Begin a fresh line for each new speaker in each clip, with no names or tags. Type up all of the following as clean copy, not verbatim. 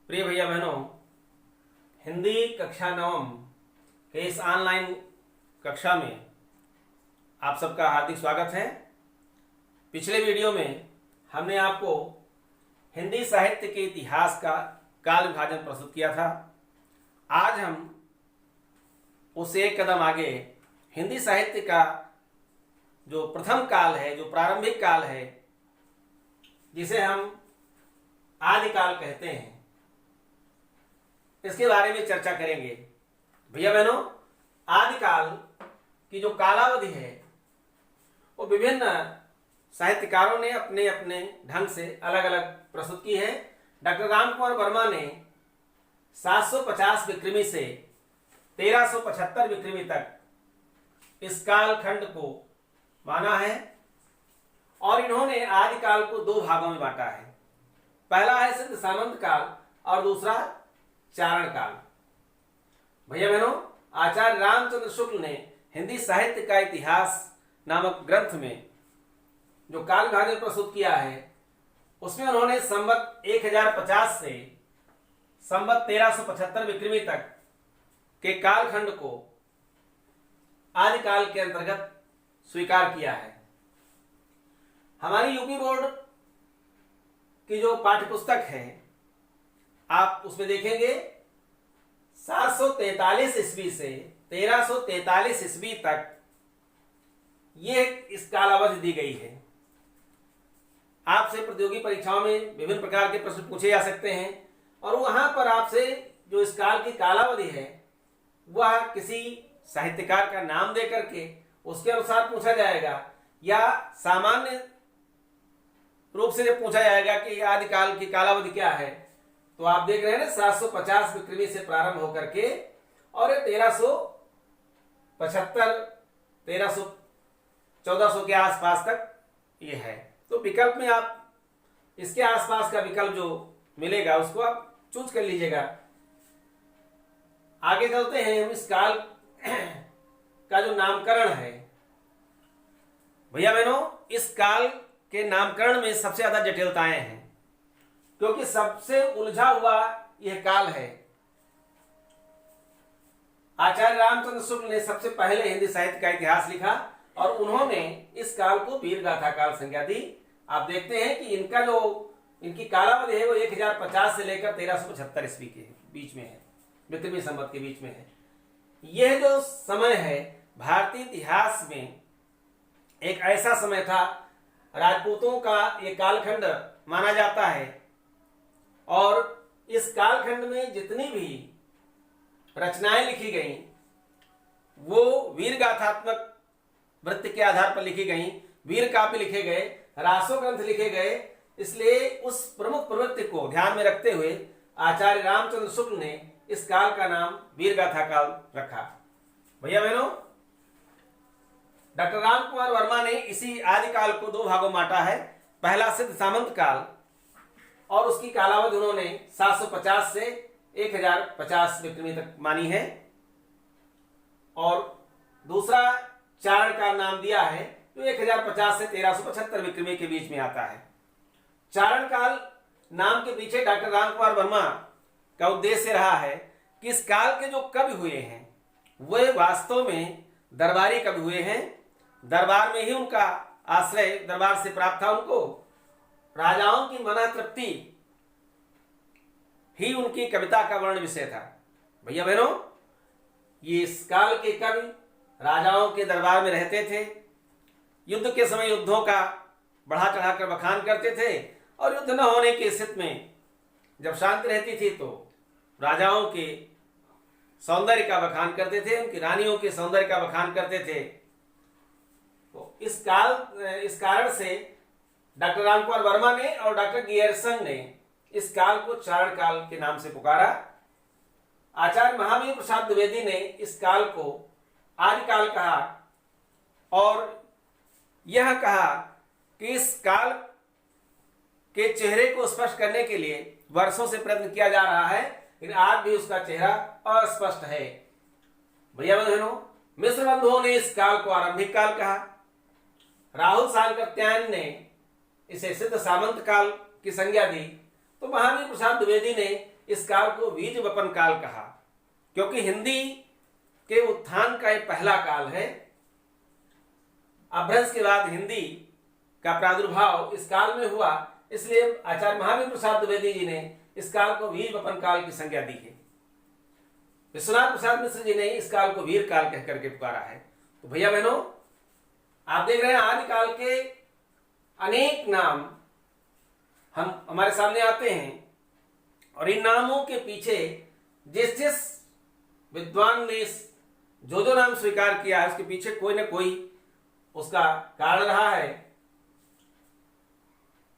प्रिय भैया बहनों, हिंदी कक्षा नवम के इस ऑनलाइन कक्षा में आप सबका हार्दिक स्वागत है। पिछले वीडियो में हमने आपको हिंदी साहित्य के इतिहास का काल विभाजन प्रस्तुत किया था। आज हम उससे एक कदम आगे हिंदी साहित्य का जो प्रथम काल है, जो प्रारंभिक काल है, जिसे हम आदिकाल कहते हैं, इसके बारे में चर्चा करेंगे। भैया बहनों, आदिकाल की जो कालावधि है वो विभिन्न साहित्यकारों ने अपने अपने ढंग से अलग अलग प्रस्तुत की है। डॉक्टर रामकुमार वर्मा ने 750 विक्रमी से 1375 विक्रमी तक इस कालखंड को माना है और इन्होंने आदिकाल को दो भागों में बांटा है। पहला है सिद्ध सामंत काल और दूसरा चारण काल। भैया बहनों, आचार्य रामचंद्र शुक्ल ने हिंदी साहित्य का इतिहास नामक ग्रंथ में जो काल विभाजन प्रस्तुत किया है उसमें उन्होंने संवत 1050 से संवत 1375 विक्रमी तक के कालखंड को आदिकाल के अंतर्गत स्वीकार किया है। हमारी यूपी बोर्ड की जो पाठ्यपुस्तक है, आप उसमें देखेंगे 743 ईस्वी से 1343 ईस्वी तक ये इस कालावधि दी गई है। आपसे प्रतियोगी परीक्षाओं में विभिन्न प्रकार के प्रश्न पूछे जा सकते हैं और वहां पर आपसे जो इस काल की कालावधि है वह किसी साहित्यकार का नाम दे करके उसके अनुसार पूछा जाएगा या सामान्य रूप से जब पूछा जाएगा कि आदिकाल की कालावधि क्या है, तो आप देख रहे हैं ना 750 विक्रमी से प्रारंभ होकर के और 1400 के आसपास तक ये है। तो विकल्प में आप इसके आसपास का विकल्प जो मिलेगा उसको आप चूज कर लीजिएगा। आगे चलते हैं हम इस काल का जो नामकरण है। भैया बहनों, इस काल के नामकरण में सबसे ज्यादा जटिलताएं हैं क्योंकि सबसे उलझा हुआ यह काल है। आचार्य रामचंद्र शुक्ल ने सबसे पहले हिंदी साहित्य का इतिहास लिखा और उन्होंने इस काल को वीर गाथा काल संज्ञा दी। आप देखते हैं कि इनकी कालावधि है वो 1050 से लेकर 1375 ईस्वी के बीच में है, विक्रमी संवत के बीच में है। यह जो समय है भारतीय इतिहास में एक ऐसा समय था, राजपूतों का ये कालखंड माना जाता है और इस कालखंड में जितनी भी रचनाएं लिखी गईं वो वीर गाथात्मक वृत्ति के आधार पर लिखी गईं, वीर काव्य लिखे गए, रासो ग्रंथ लिखे गए। इसलिए उस प्रमुख प्रवृत्ति को ध्यान में रखते हुए आचार्य रामचंद्र शुक्ल ने इस काल का नाम वीर गाथा काल रखा। भैया बहनों, डॉक्टर रामकुमार वर्मा ने इसी आदिकाल को दो भागों में बांटा है। पहला सिद्ध सामंत काल और उसकी कालावधि उन्होंने 750 से 1050 विक्रमी तक मानी है और दूसरा चारण काल नाम दिया है जो 1050 से 1375 विक्रमी के बीच में आता है। चारण काल नाम के पीछे डॉक्टर रामकुमार वर्मा का उद्देश्य रहा है कि इस काल के जो कवि हुए हैं वे वास्तव में दरबारी कवि हुए हैं। दरबार में ही उनका आश्रय दरबार से प्राप्त था। उनको राजाओं की मना तृप्ति ही उनकी कविता का वर्ण विषय था। भैया बहनों, ये इस काल के कवि राजाओं के दरबार में रहते थे, युद्ध के समय युद्धों का बढ़ा चढ़ाकर बखान करते थे और युद्ध न होने की स्थिति में जब शांति रहती थी तो राजाओं के सौंदर्य का बखान करते थे, उनकी रानियों के सौंदर्य का बखान करते थे। तो इस कारण से डॉक्टर रामकुमार वर्मा ने और डॉक्टर गियरसन ने इस काल को चारण काल के नाम से पुकारा। आचार्य महावीर प्रसाद द्विवेदी ने इस काल को आदिकाल कहा और यह कहा कि इस काल के चेहरे को स्पष्ट करने के लिए वर्षों से प्रयत्न किया जा रहा है, लेकिन आज भी उसका चेहरा अस्पष्ट है। भैया बहनों, मिश्र बंधुओं ने इस काल को आरंभिक काल कहा। राहुल सालकत्यायन ने इसे सिद्ध सामंत काल की संज्ञा दी तो महावीर प्रसाद द्विवेदी ने इस काल को बीज वपन काल कहा, क्योंकि हिंदी के उत्थान का एक पहला काल है। अपभ्रंश के बाद हिंदी का प्रादुर्भाव इस काल में हुआ, इसलिए आचार्य महावीर प्रसाद द्विवेदी जी ने इस काल को वीर वपन काल की संज्ञा दी है। विश्वनाथ प्रसाद मिश्र जी ने इस काल को वीर काल कह करके पुकारा है। तो भैया बहनों, आप देख रहे हैं आदिकाल के अनेक नाम हमारे सामने आते हैं, और इन नामों के पीछे जिस जिस विद्वान ने जो नाम स्वीकार किया है उसके पीछे कोई ना कोई उसका कारण रहा है।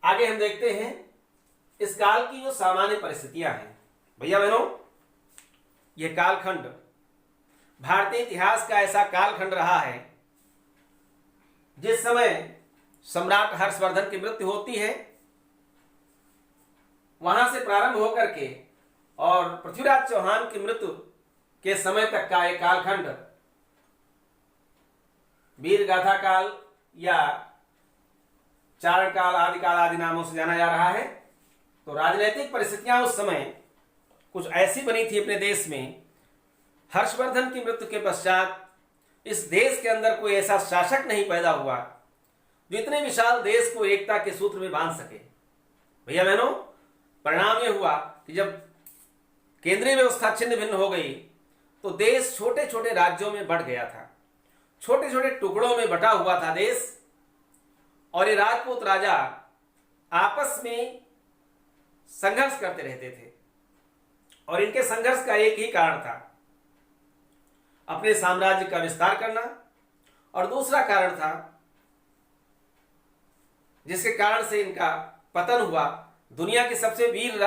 आगे हम देखते हैं इस काल की जो सामान्य परिस्थितियां हैं। भैया बहनों, यह कालखंड भारतीय इतिहास का ऐसा कालखंड रहा है जिस समय सम्राट हर्षवर्धन की मृत्यु होती है, वहां से प्रारंभ होकर के और पृथ्वीराज चौहान की मृत्यु के समय तक का एक कालखंड वीर गाथा काल या चारण काल, आदिकाल आदि नामों से जाना जा रहा है। तो राजनीतिक परिस्थितियां उस समय कुछ ऐसी बनी थी अपने देश में, हर्षवर्धन की मृत्यु के पश्चात इस देश के अंदर कोई ऐसा शासक नहीं पैदा हुआ जो इतने विशाल देश को एकता के सूत्र में बांध सके। भैया बहनों, परिणाम यह हुआ कि जब केंद्रीय व्यवस्था छिन्न भिन्न हो गई तो देश छोटे छोटे राज्यों में बढ़ गया था, छोटे छोटे टुकड़ों में बटा हुआ था देश, और ये राजपूत राजा आपस में संघर्ष करते रहते थे। और इनके संघर्ष का एक ही कारण था, अपने साम्राज्य का विस्तार करना, और दूसरा कारण था जिसके कारण से इनका पतन हुआ, दुनिया की सबसे वीर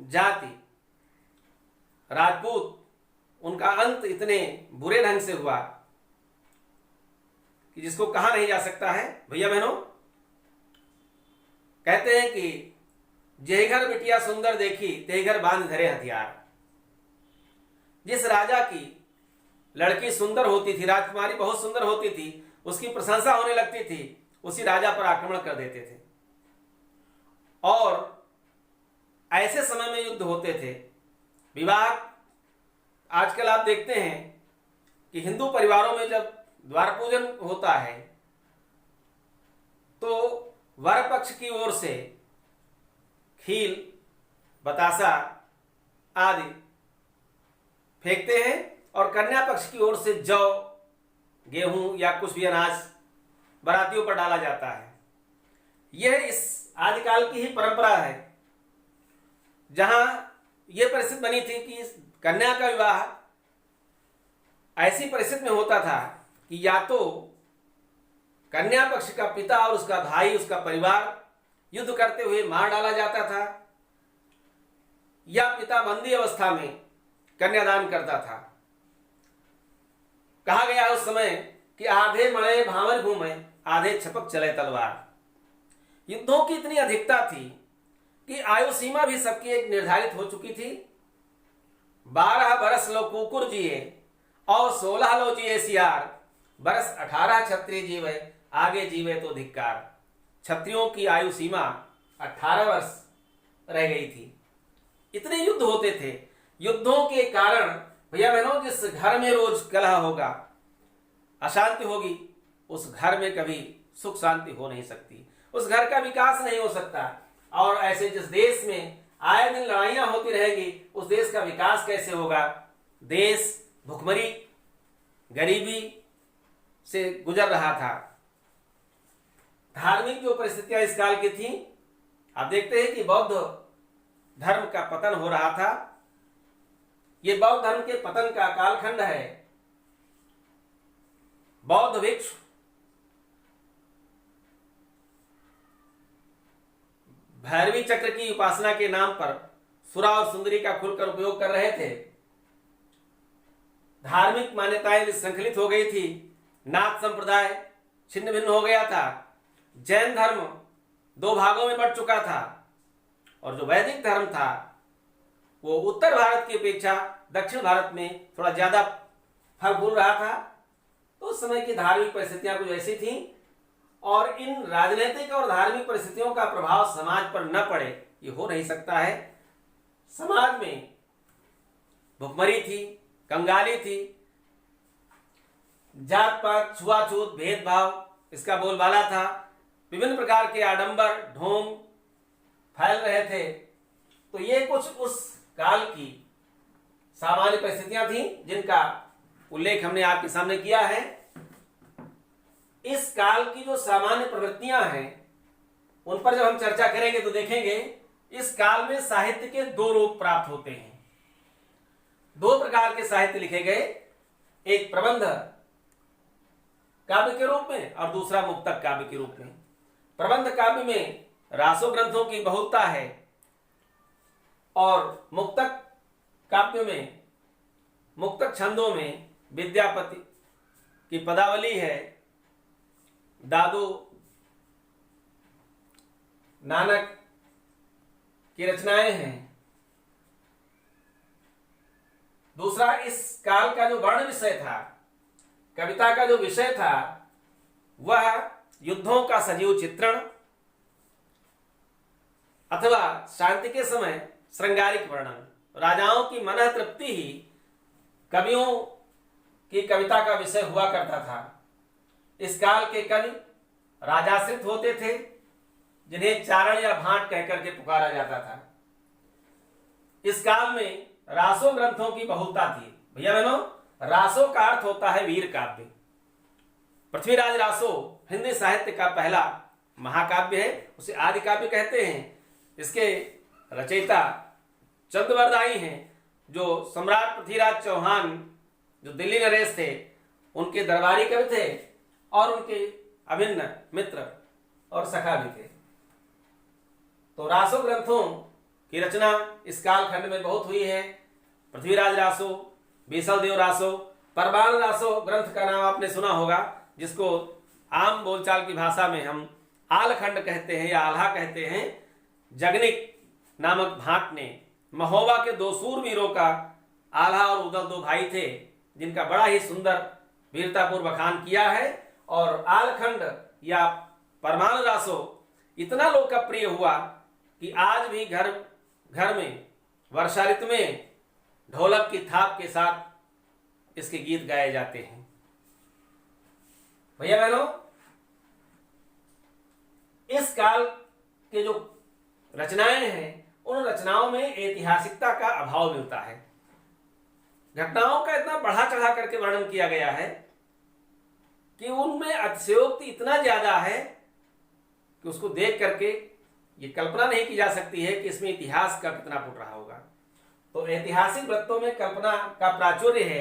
जाति राजपूत, उनका अंत इतने बुरे ढंग से हुआ कि जिसको कहा नहीं जा सकता है। भैया बहनों, कहते हैं कि जे घर बिटिया सुंदर देखी ते घर बांध धरे हथियार। जिस राजा की लड़की सुंदर होती थी, राजकुमारी बहुत सुंदर होती थी, उसकी प्रशंसा होने लगती थी, उसी राजा पर आक्रमण कर देते थे। और ऐसे समय में युद्ध होते थे, विवाह। आजकल आप देखते हैं कि हिंदू परिवारों में जब द्वार पूजन होता है तो वर पक्ष की ओर से खील, बतासा आदि फेंकते हैं और कन्या पक्ष की ओर से जौ, गेहूं या कुछ भी अनाज बारातियों पर डाला जाता है। यह इस आदिकाल की ही परंपरा है, जहां यह परिस्थिति बनी थी कि कन्या का विवाह ऐसी परिस्थिति में होता था कि या तो कन्या पक्ष का पिता और उसका भाई, उसका परिवार युद्ध करते हुए मार डाला जाता था, या पिता बंदी अवस्था में कन्यादान करता था। कहा गया उस समय कि आधे मरे भावर घूमे, आधे छपक चले तलवार। युद्धों की इतनी अधिकता थी कि आयु सीमा भी सबकी एक निर्धारित हो चुकी थी। 12 बरस लो कुकुर जिए और 16 लो जिए सियार, बरस 18 क्षत्रिय जीवे, आगे जीवे तो धिक्कार। क्षत्रियों की आयु सीमा 18 वर्ष रह गई थी। इतने युद्ध होते थे। युद्धों के कारण भैया बहनों, जिस घर में रोज कलह होगा, अशांति होगी, उस घर में कभी सुख शांति हो नहीं सकती, उस घर का विकास नहीं हो सकता। और ऐसे जिस देश में आए दिन लड़ाइयां होती रहेंगी, उस देश का विकास कैसे होगा? देश भुखमरी, गरीबी से गुजर रहा था। धार्मिक जो परिस्थितियां इस काल की थी, आप देखते हैं कि बौद्ध धर्म का पतन हो रहा था। यह बौद्ध धर्म के पतन का कालखंड है। बौद्ध भिक्षु भैरवी चक्र की उपासना के नाम पर सुरा और सुंदरी का खुलकर उपयोग कर रहे थे। धार्मिक मान्यताएं विसंकलित हो गई थी। नाथ संप्रदाय छिन्न भिन्न हो गया था। जैन धर्म 2 भागों में बंट चुका था, और जो वैदिक धर्म था वो उत्तर भारत की अपेक्षा दक्षिण भारत में थोड़ा ज्यादा फल फूल रहा था। तो उस समय की धार्मिक परिस्थितियां कुछ ऐसी थी, और इन राजनीतिक और धार्मिक परिस्थितियों का प्रभाव समाज पर न पड़े, ये हो नहीं सकता है। समाज में भुखमरी थी, कंगाली थी, जात पात, छुआछूत, भेदभाव इसका बोलबाला था। विभिन्न प्रकार के आडंबर, ढोंग फैल रहे थे। तो ये कुछ उस काल की सामान्य परिस्थितियां थी जिनका उल्लेख हमने आपके सामने किया है। इस काल की जो सामान्य प्रवृत्तियां हैं उन पर जब हम चर्चा करेंगे तो देखेंगे इस काल में साहित्य के दो रूप प्राप्त होते हैं। दो प्रकार के साहित्य लिखे गए, एक प्रबंध काव्य के रूप में और दूसरा मुक्तक काव्य के रूप में। प्रबंध काव्य में रासो ग्रंथों की बहुलता है और मुक्तक काव्य में, मुक्तक छंदों में विद्यापति की पदावली है, दादू नानक की रचनाएं हैं। दूसरा, इस काल का जो वर्ण विषय था, कविता का जो विषय था, वह युद्धों का सजीव चित्रण अथवा शांति के समय श्रृंगारिक वर्णन। राजाओं की मन तृप्ति ही कवियों की कविता का विषय हुआ करता था। इस काल के कवि राजाश्रित होते थे, जिन्हें चारण या भाट कहकर के पुकारा जाता था। इस काल में रासो ग्रंथों की बहुलता थी। भैया बहनों, रासो का अर्थ होता है वीर काव्य। पृथ्वीराज रासो हिंदी साहित्य का पहला महाकाव्य है, उसे आदि काव्य कहते हैं। इसके रचयिता चंद्रवरदाई हैं, जो सम्राट पृथ्वीराज चौहान जो दिल्ली नरेश थे उनके दरबारी कवि थे और उनके अभिन्न मित्र और सखा भी थे। तो रासो ग्रंथों की रचना इस कालखंड में बहुत हुई है। पृथ्वीराज रासो, बीसलदेव रासो, परबान रासो ग्रंथ का नाम आपने सुना होगा, जिसको आम बोलचाल की भाषा में हम आलखंड कहते हैं या आल्हा कहते हैं। जगनिक नामक भाट ने महोबा के दो सूरवीरों का, आल्हा और उदल दो भाई थे, जिनका बड़ा ही सुंदर वीरतापूर्व बखान किया है। और आलखंड या परमान रासो इतना लोकप्रिय हुआ कि आज भी घर घर में वर्षा ऋतु में ढोलक की थाप के साथ इसके गीत गाए जाते हैं। भैया बहनों, इस काल के जो रचनाएं हैं उन रचनाओं में ऐतिहासिकता का अभाव मिलता है। घटनाओं का इतना बढ़ा चढ़ा करके वर्णन किया गया है कि उनमें अतिशयोक्ति इतना ज्यादा है कि उसको देख करके ये कल्पना नहीं की जा सकती है कि इसमें इतिहास का कितना फुट रहा होगा। तो ऐतिहासिक वृत्तों में कल्पना का प्राचुर्य है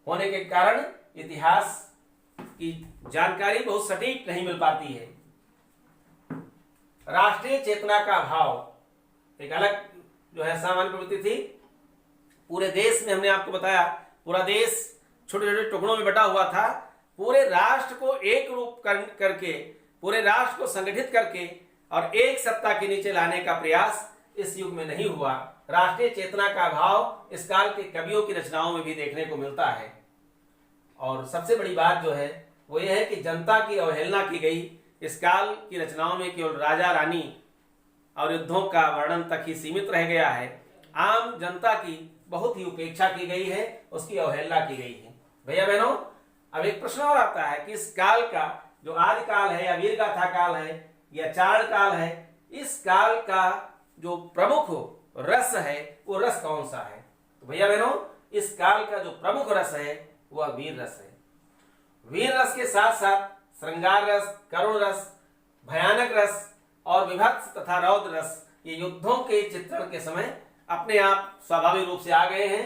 होने के कारण इतिहास की जानकारी बहुत सटीक नहीं मिल पाती है। राष्ट्रीय चेतना का अभाव एक अलग जो है सामान्य प्रवृत्ति थी। पूरे देश में हमने आपको बताया, पूरा देश छोटे छोटे टुकड़ों में बटा हुआ था। पूरे राष्ट्र को एक रूप करके, पूरे राष्ट्र को संगठित करके और एक सत्ता के नीचे लाने का प्रयास इस युग में नहीं हुआ। राष्ट्रीय चेतना का अभाव इस काल के कवियों की रचनाओं में भी देखने को मिलता है। और सबसे बड़ी बात जो है वो ये है कि जनता की अवहेलना की गई। इस काल की रचनाओं में केवल राजा रानी और युद्धों का वर्णन तक ही सीमित रह गया है। आम जनता की बहुत ही उपेक्षा की गई है, उसकी अवहेलना की गई है। भैया बहनों, अब एक प्रश्न और आता है कि इस काल का जो आदि काल है या वीर गाथा काल है या चारण काल है, इस काल का जो प्रमुख रस है वो रस कौन सा है? तो भैया बहनों, इस काल का जो प्रमुख रस है वह वीर रस है। वीर रस के साथ साथ श्रृंगार रस, करुण रस, भयानक रस और विभत्स तथा रौद्र रस, ये युद्धों के चित्रण के समय अपने आप स्वाभाविक रूप से आ गए हैं।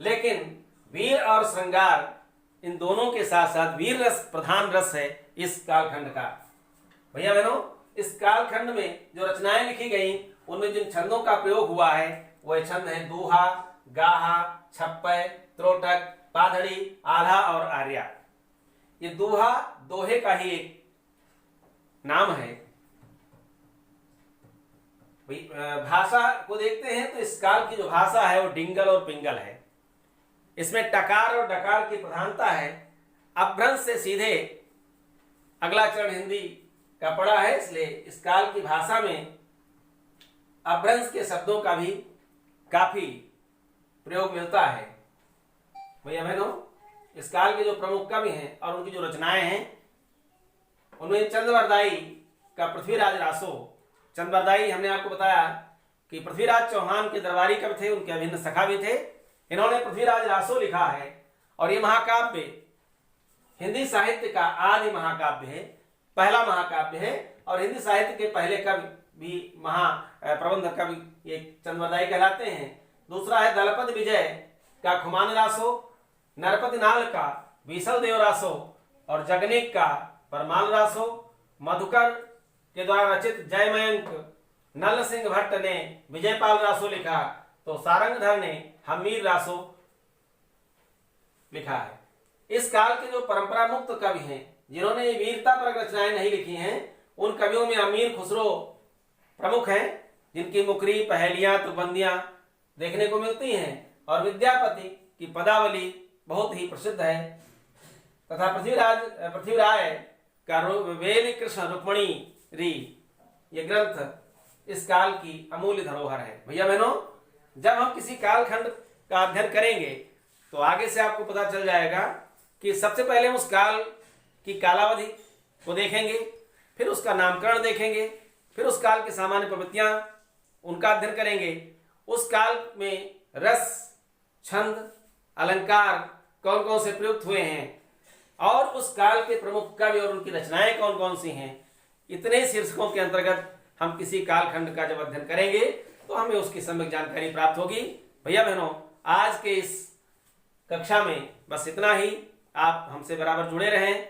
लेकिन वीर और श्रृंगार, इन दोनों के साथ साथ वीर रस प्रधान रस है इस कालखंड का। भैया बहनों, इस कालखंड में जो रचनाएं लिखी गई उनमें जिन छंदों का प्रयोग हुआ है वह छंद है दूहा, गाहा, छप्पय, त्रोटक, पाधड़ी, आल्हा और आर्या। ये दूहा दोहे का ही एक नाम है। भाषा को देखते हैं तो इस काल की जो भाषा है वो डिंगल और पिंगल है। इसमें टकार और डकार की प्रधानता है। अपभ्रंश से सीधे अगला चरण हिंदी का पड़ा है, इसलिए इस काल की भाषा में अपभ्रंश के शब्दों का भी काफी प्रयोग मिलता है। भैया बहनों, इस काल के जो प्रमुख कवि हैं और उनकी जो रचनाएं हैं, उनमें चंद्रवरदाई का पृथ्वीराज रासो। चंद्रवरदाई हमने आपको बताया कि पृथ्वीराज चौहान के दरबारी कवि थे, उनके अभिन्न सखा भी थे। इन्होंने पृथ्वीराज रासो लिखा है और ये महाकाव्य हिंदी साहित्य का आदि महाकाव्य है, पहला महाकाव्य है और हिंदी साहित्य के पहले कवि भी प्रबंध कवि ये चंद्रवरदाई कहलाते हैं। दूसरा है दलपत विजय का खुमान रासो, नरपति नाल का बीसल देव रासो और जगनीक का परमाल रासो। मधुकर के द्वारा रचित जयमयंक नल सिंह भट्ट ने विजयपाल रासो लिखा, तो सारंगधर ने हमीर रासो लिखा है। इस काल के जो परंपरा मुक्त कवि हैं, जिन्होंने वीरता पर रचनाएं नहीं लिखी हैं, उन कवियों में अमीर खुसरो प्रमुख हैं, जिनकी मुकरी पहेलियां तुकबंदियां देखने को मिलती हैं और विद्यापति की पदावली बहुत ही प्रसिद्ध है। तथा पृथ्वीराय का वेल कृष्ण रुक्मणी री ये ग्रंथ इस काल की अमूल्य धरोहर है। भैया बहनों, जब हम किसी कालखंड का अध्ययन करेंगे तो आगे से आपको पता चल जाएगा कि सबसे पहले हम उस काल की कालावधि को देखेंगे, फिर उसका नामकरण देखेंगे, फिर उस काल की सामान्य प्रवृत्तियां उनका अध्ययन करेंगे। उस काल में रस, छंद, अलंकार कौन कौन से प्रयुक्त हुए हैं और उस काल के प्रमुख कवि और उनकी रचनाएं कौन कौन सी हैं। इतने शीर्षकों के अंतर्गत हम किसी कालखंड का जब अध्ययन करेंगे तो हमें उसकी सम्यक जानकारी प्राप्त होगी। भैया बहनों, आज के इस कक्षा में बस इतना ही। आप हमसे बराबर जुड़े रहें,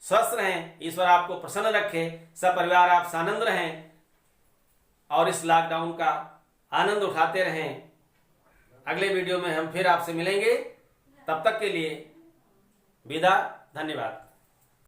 स्वस्थ रहें, ईश्वर आपको प्रसन्न रखे, सपरिवार आप सानंद रहें और इस लॉकडाउन का आनंद उठाते रहें। अगले वीडियो में हम फिर आपसे मिलेंगे, तब तक के लिए विदा, धन्यवाद।